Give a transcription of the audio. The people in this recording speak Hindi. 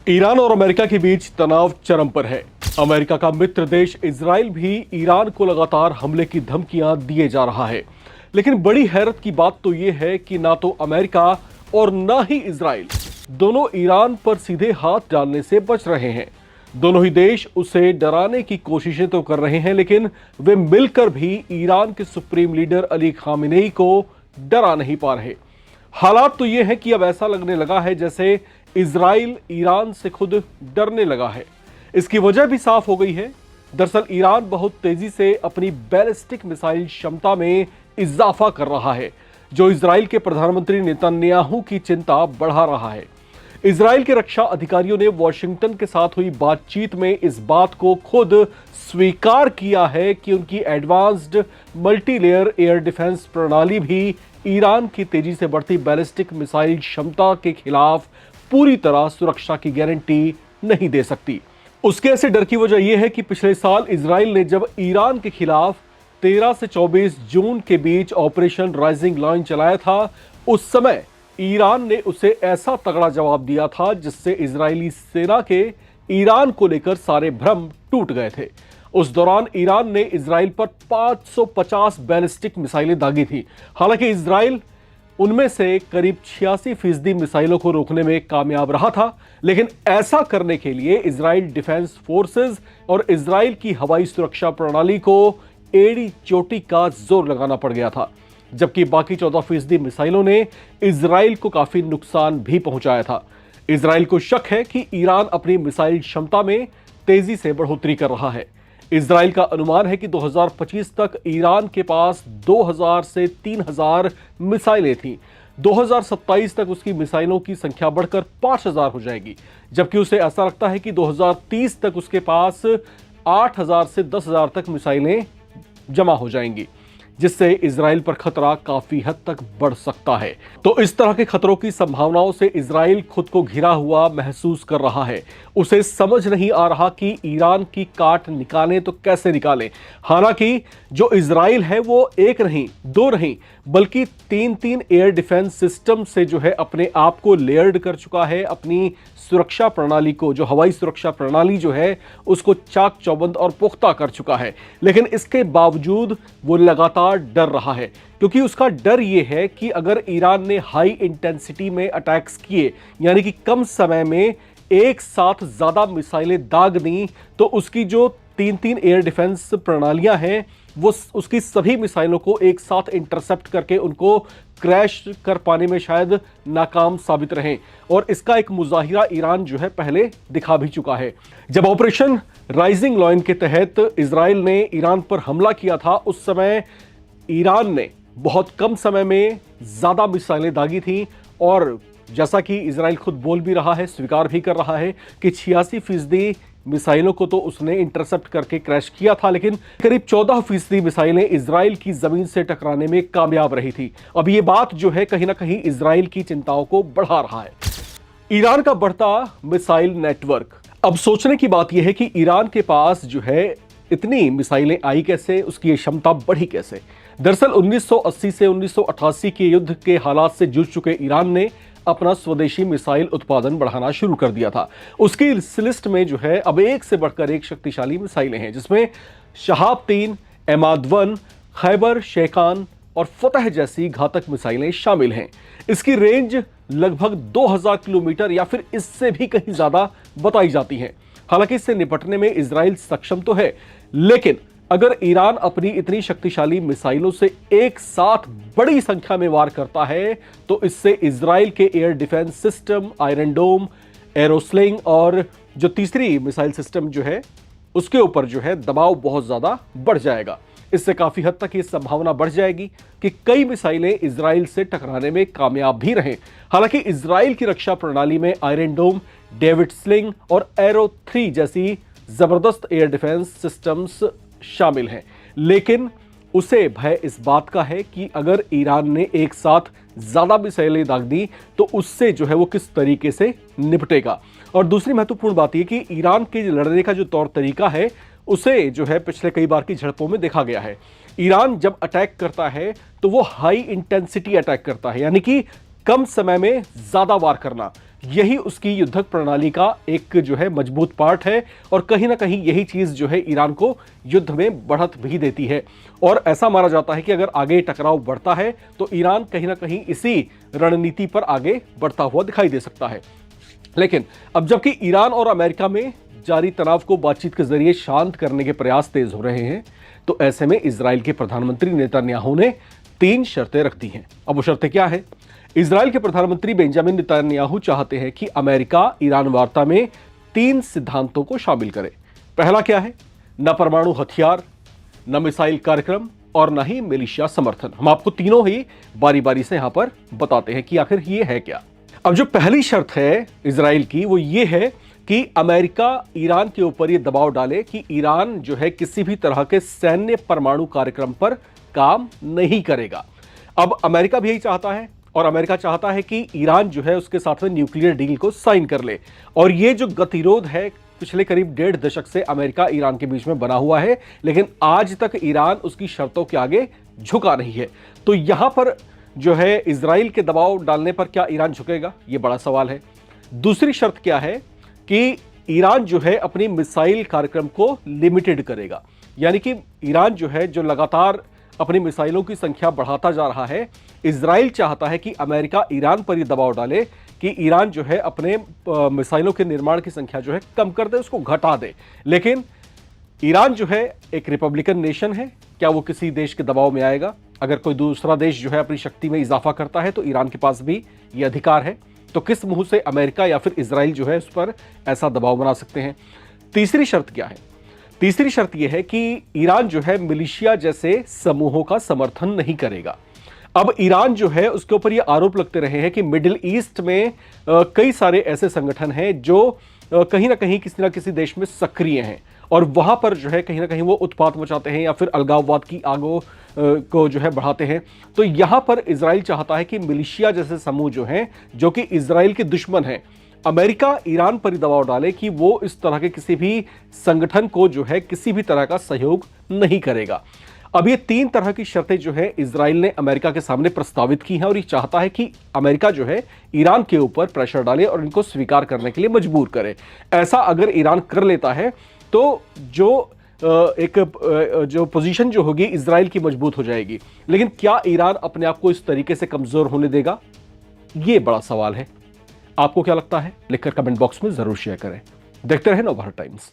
ईरान और अमेरिका के बीच तनाव चरम पर है। अमेरिका का मित्र देश इजराइल भी ईरान को लगातार हमले की धमकियां दिए जा रहा है। लेकिन बड़ी हैरत की बात तो यह है कि ना तो अमेरिका और ना ही इजराइल दोनों ईरान पर सीधे हाथ डालने से बच रहे हैं। दोनों ही देश उसे डराने की कोशिशें तो कर रहे हैं, लेकिन वे मिलकर भी ईरान के सुप्रीम लीडर अली खामेनेई को डरा नहीं पा रहे। हालात तो ये है कि अब ऐसा लगने लगा है जैसे इजराइल ईरान से खुद डरने लगा है। इसकी वजह भी साफ हो गई है। दरअसल ईरान बहुत तेजी से अपनी बैलिस्टिक मिसाइल क्षमता में इजाफा कर रहा है, जो इजराइल के प्रधानमंत्री नेतन्याहू की चिंता बढ़ा रहा है। इजराइल के रक्षा अधिकारियों ने वॉशिंगटन के साथ हुई बातचीत में इस बात को खुद स्वीकार किया है कि उनकी एडवांस्ड मल्टीलेयर एयर डिफेंस प्रणाली भी ईरान की तेजी से बढ़ती बैलिस्टिक मिसाइल क्षमता के खिलाफ पूरी तरह सुरक्षा की गारंटी नहीं दे सकती। उसके ऐसे डर की वजह यह है कि पिछले साल इजराइल ने जब ईरान के खिलाफ 13 से 24 जून के बीच ऑपरेशन राइजिंग लायन चलाया था, उस समय ईरान ने उसे ऐसा तगड़ा जवाब दिया था जिससे इजरायली सेना के ईरान को लेकर सारे भ्रम टूट गए थे। उस दौरान ईरान ने इजराइल पर 550 बैलिस्टिक मिसाइलें दागी थी। हालांकि इजराइल उनमें से करीब 86% मिसाइलों को रोकने में कामयाब रहा था, लेकिन ऐसा करने के लिए इजराइल डिफेंस फोर्सेस और इजराइल की हवाई सुरक्षा प्रणाली को एड़ी चोटी का जोर लगाना पड़ गया था, जबकि बाकी 14% मिसाइलों ने इजराइल को काफी नुकसान भी पहुंचाया था। इजराइल को शक है कि ईरान अपनी मिसाइल क्षमता में तेजी से बढ़ोतरी कर रहा है। इजराइल का अनुमान है कि 2025 तक ईरान के पास 2000 से 3000 मिसाइलें थीं। 2027 तक उसकी मिसाइलों की संख्या बढ़कर 5000 हो जाएगी, जबकि उसे ऐसा लगता है कि 2030 तक उसके पास 8000 से 10000 तक मिसाइलें जमा हो जाएंगी, जिससे इजराइल पर खतरा काफी हद तक बढ़ सकता है। तो इस तरह के खतरों की संभावनाओं से इजराइल खुद को घिरा हुआ महसूस कर रहा है। उसे समझ नहीं आ रहा कि ईरान की काट निकालें तो कैसे निकालें। हालांकि जो इजराइल है वो एक नहीं, दो नहीं, बल्कि 3 एयर डिफेंस सिस्टम से जो है अपने आप को लेयर्ड कर चुका है। अपनी सुरक्षा प्रणाली को, जो हवाई सुरक्षा प्रणाली जो है, उसको चाक चौबंद और पुख्ता कर चुका है। लेकिन इसके बावजूद वो लगातार डर रहा है, क्योंकि उसका डर यह है कि अगर ईरान ने हाई इंटेंसिटी में अटैक्स किए, यानी कि कम समय में एक साथ ज्यादा मिसाइलें दाग दी, तो उसकी जो 3 एयर डिफेंस प्रणालियां हैं वो उसकी सभी मिसाइलों को एक साथ इंटरसेप्ट करके उनको क्रैश कर पाने में शायद नाकाम साबित रहें। और इसका एक मुजाहिरा ईरान जो है पहले दिखा भी चुका है। जब ऑपरेशन राइजिंग लायन के तहत इजराइल ने ईरान पर हमला किया था, उस समय ईरान ने बहुत कम समय में ज्यादा मिसाइलें दागी थी। और जैसा कि इजराइल खुद बोल भी रहा है, स्वीकार भी कर रहा है कि 86% मिसाइलों को तो उसने इंटरसेप्ट करके क्रैश किया था, लेकिन करीब 14% मिसाइलें इजराइल की जमीन से टकराने में कामयाब रही थी। अब ये बात जो है कहीं ना कहीं इजराइल की चिंताओं को बढ़ा रहा है। ईरान का बढ़ता मिसाइल नेटवर्क। अब सोचने की बात यह है कि ईरान के पास जो है इतनी मिसाइलें आई कैसे, उसकी ये क्षमता बढ़ी कैसे। दरअसल 1980 से 1988 के युद्ध के हालात से जूझ चुके ईरान ने अपना स्वदेशी मिसाइल उत्पादन बढ़ाना शुरू कर दिया था। उसकी इस लिस्ट में जो है अब एक से बढ़कर एक शक्तिशाली मिसाइलें हैं, जिसमें शहाब-3, एमाद-1, खैबर, शेखान और फतह जैसी घातक मिसाइलें शामिल हैं। इसकी रेंज लगभग 2000 किलोमीटर या फिर इससे भी कहीं ज्यादा बताई जाती है। हालांकि इससे निपटने में इजराइल सक्षम तो है, लेकिन अगर ईरान अपनी इतनी शक्तिशाली मिसाइलों से एक साथ बड़ी संख्या में वार करता है, तो इससे इजराइल के एयर डिफेंस सिस्टम, आयरन डोम, एरोस्लिंग और जो तीसरी मिसाइल सिस्टम जो है उसके ऊपर जो है दबाव बहुत ज्यादा बढ़ जाएगा। इससे काफी हद तक ये संभावना बढ़ जाएगी कि कई मिसाइलें इजराइल से टकराने में कामयाब भी रहें। हालांकि इजराइल की रक्षा प्रणाली में आयरन डोम, डेविड स्लिंग और एरो 3 जैसी जबरदस्त एयर डिफेंस सिस्टम्स शामिल हैं, लेकिन उसे भय इस बात का है कि अगर ईरान ने एक साथ ज्यादा मिसाइलें दाग दी तो उससे जो है वो किस तरीके से निपटेगा। और दूसरी महत्वपूर्ण बात यह कि ईरान के लड़ने का जो तौर तरीका है उसे जो है पिछले कई बार की झड़पों में देखा गया है। ईरान जब अटैक करता है तो वो हाई इंटेंसिटी अटैक करता है, यानी कि कम समय में ज्यादा वार करना। यही उसकी युद्धक प्रणाली का एक जो है मजबूत पार्ट है और कहीं ना कहीं यही चीज जो है ईरान को युद्ध में बढ़त भी देती है। और ऐसा माना जाता है कि अगर आगे टकराव बढ़ता है तो ईरान कहीं ना कहीं इसी रणनीति पर आगे बढ़ता हुआ दिखाई दे सकता है। लेकिन अब जबकि ईरान और अमेरिका में जारी तनाव को बातचीत के जरिए शांत करने के प्रयास तेज हो रहे हैं, तो ऐसे में इजराइल के प्रधानमंत्री नेतन्याहू ने 3 शर्तें रख दी हैं। अब वो शर्तें क्या है? इजराइल के प्रधानमंत्री बेंजामिन नेतन्याहू चाहते हैं कि अमेरिका ईरान वार्ता में 3 सिद्धांतों को शामिल करे। पहला क्या है? न परमाणु हथियार, न मिसाइल कार्यक्रम और न ही मिलिशिया समर्थन। हम आपको तीनों ही बारी बारी से यहां पर बताते हैं कि आखिर ये है क्या। अब जो पहली शर्त है इजराइल की वो ये है कि अमेरिका ईरान के ऊपर ये दबाव डाले कि ईरान जो है किसी भी तरह के सैन्य परमाणु कार्यक्रम पर काम नहीं करेगा। अब अमेरिका भी यही चाहता है और अमेरिका चाहता है कि ईरान जो है उसके साथ में न्यूक्लियर डील को साइन कर ले। और ये जो गतिरोध है पिछले करीब 1.5 दशक से अमेरिका ईरान के बीच में बना हुआ है, लेकिन आज तक ईरान उसकी शर्तों के आगे झुका नहीं है। तो यहां पर जो है इजराइल के दबाव डालने पर क्या ईरान झुकेगा, ये बड़ा सवाल है। दूसरी शर्त क्या है कि ईरान जो है अपनी मिसाइल कार्यक्रम को लिमिटेड करेगा, यानी कि ईरान जो है जो लगातार अपनी मिसाइलों की संख्या बढ़ाता जा रहा है, इजराइल चाहता है कि अमेरिका ईरान पर यह दबाव डाले कि ईरान जो है अपने मिसाइलों के निर्माण की संख्या जो है कम कर दे, उसको घटा दे। लेकिन ईरान जो है एक रिपब्लिकन नेशन है, क्या वो किसी देश के दबाव में आएगा? अगर कोई दूसरा देश जो है अपनी शक्ति में इजाफा करता है तो ईरान के पास भी यह अधिकार है। तो किस मुंह से अमेरिका या फिर इजराइल जो है उस पर ऐसा दबाव बना सकते हैं? तीसरी शर्त क्या है? तीसरी शर्त यह है कि ईरान जो है मिलिशिया जैसे समूहों का समर्थन नहीं करेगा। अब ईरान जो है उसके ऊपर यह आरोप लगते रहे हैं कि मिडिल ईस्ट में कई सारे ऐसे संगठन हैं जो कहीं ना कहीं किसी ना किसी देश में सक्रिय हैं और वहां पर जो है कहीं ना कहीं वो उत्पात मचाते हैं या फिर अलगाववाद की आगों को जो है बढ़ाते हैं। तो यहां पर इजराइल चाहता है कि मिलिशिया जैसे समूह जो हैं, जो कि इजराइल के दुश्मन हैं, अमेरिका ईरान पर दबाव डाले कि वो इस तरह के किसी भी संगठन को जो है किसी भी तरह का सहयोग नहीं करेगा। अब ये 3 तरह की शर्तें जो है इजराइल ने अमेरिका के सामने प्रस्तावित की हैं और ये चाहता है कि अमेरिका जो है ईरान के ऊपर प्रेशर डाले और इनको स्वीकार करने के लिए मजबूर करे। ऐसा अगर ईरान कर लेता है तो जो पोजीशन जो होगी इजराइल की मजबूत हो जाएगी। लेकिन क्या ईरान अपने आप को इस तरीके से कमजोर होने देगा? यह बड़ा सवाल है। आपको क्या लगता है? लिखकर कमेंट बॉक्स में जरूर शेयर करें। देखते रहें नवभारत टाइम्स।